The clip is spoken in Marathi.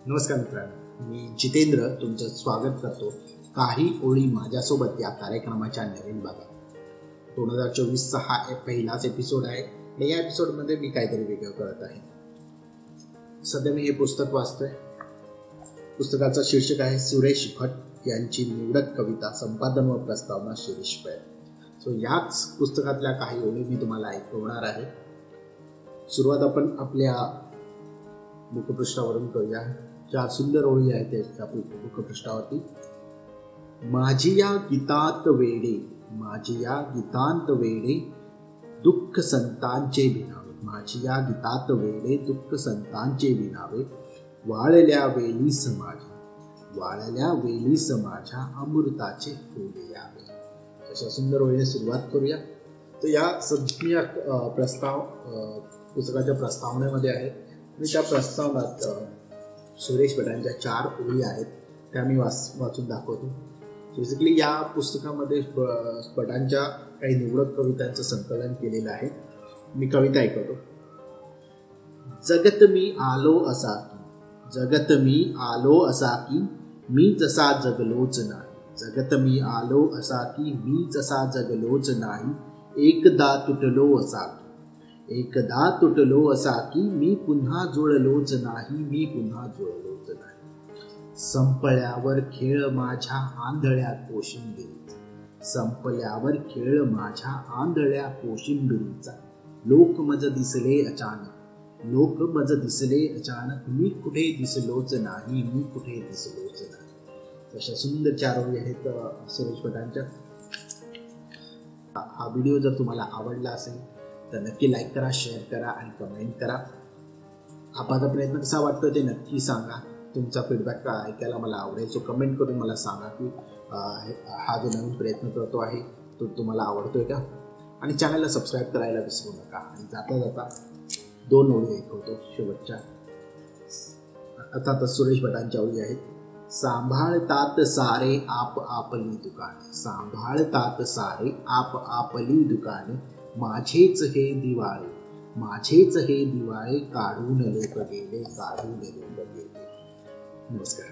नमस्कार मित्रांनो, मी जितेंद्र तुमचं स्वागत करतो काही ओळी माझ्यासोबत या कार्यक्रमाच्या नवीन भागात। 2024चा हा पहिलाच एपिसोड आहे आणि या एपिसोडमध्ये मी काहीतरी वेगळं करत आहे। सध्या मी हे पुस्तक वाचतोय। पुस्तकाचं शीर्षक आहे सुरेश भट यांची निवडक कविता, संपादन व प्रस्तावना शिरीष पै। सो याच पुस्तकातल्या काही ओळी मी तुम्हाला ऐकवणार आहे। सुरुवात आपण आपल्या मुखपृष्ठावरून करूया। 4 सुंदर ओळी आहेत त्या मुखपृष्ठावरती। माझी या गीतात वेडे, माझी या गीतांत वेडे, दुःख संतांचे विणावे। माझी या गीतात वेडे, दुःख संतांचे विणावे, वाळल्या वेली समाजा, वाळल्या वेली समाजा, अमृताचे फुले यावे। अशा सुंदर ओळीने सुरुवात करूया। तर या सगळ्या प्रस्ताव पुस्तकाच्या प्रस्तावनेमध्ये आहे आणि त्या प्रस्तावनात सुरेश भटांच्या 4 ओळी आहेत, त्या मी वाचून दाखवतो। बेसिकली या पुस्तकामध्ये भटांच्या काही निवडक कवितांचं संकलन केलेलं आहे। मी कविता ऐकवतो। जगत मी आलो असा की, जगत मी आलो असा की, मी जसा जगलोच नाही। जगत मी आलो असा की, मी जसा जगलोच नाही, एकदा तुटलो असा की, एकदा तुटलो असा की, मी पुन्हा जुळलोच नाही, मी पुन्हा जुळलोच नाही। संपल्यावर खेळ माझ्या आंधळ्या कोशिंबिरीचा, संपल्यावर खेळ माझ्या आंधळ्या कोशिंबिरीचा, लोक मज दिसले अचानक, लोक मज दिसले अचानक, मी कुठे दिसलोच नाही, मी कुठे दिसलोच नाही। अशा सुंदर 4 ओळी आहेत सुरेश भटांच्या। हा व्हिडिओ जर तुम्हाला आवडला असेल तर नक्की लाईक करा, शेअर करा आणि कमेंट करा। आपला प्रयत्न कसा वाटतो ते नक्की सांगा। तुमचा फीडबॅक ऐकायला मला आवडेल। सो कमेंट करून मला सांगा की हा जो नवीन प्रयत्न करतो आहे तो तुम्हाला आवडतोय का, आणि चॅनलला सबस्क्राईब करायला विसरू नका। आणि जाता जाता 2 ओळी ऐकवतो शेवटच्या, अर्थातच सुरेश भटांच्या ओळी आहेत। सांभाळतात सारे आप आपली दुकाने, सांभाळतात सारे आप आपली दुकाने, माझेच हे दिवाळे, माझेच हे दिवाळे, काढून लोक गेले, काढून लोक गेले। नमस्कार।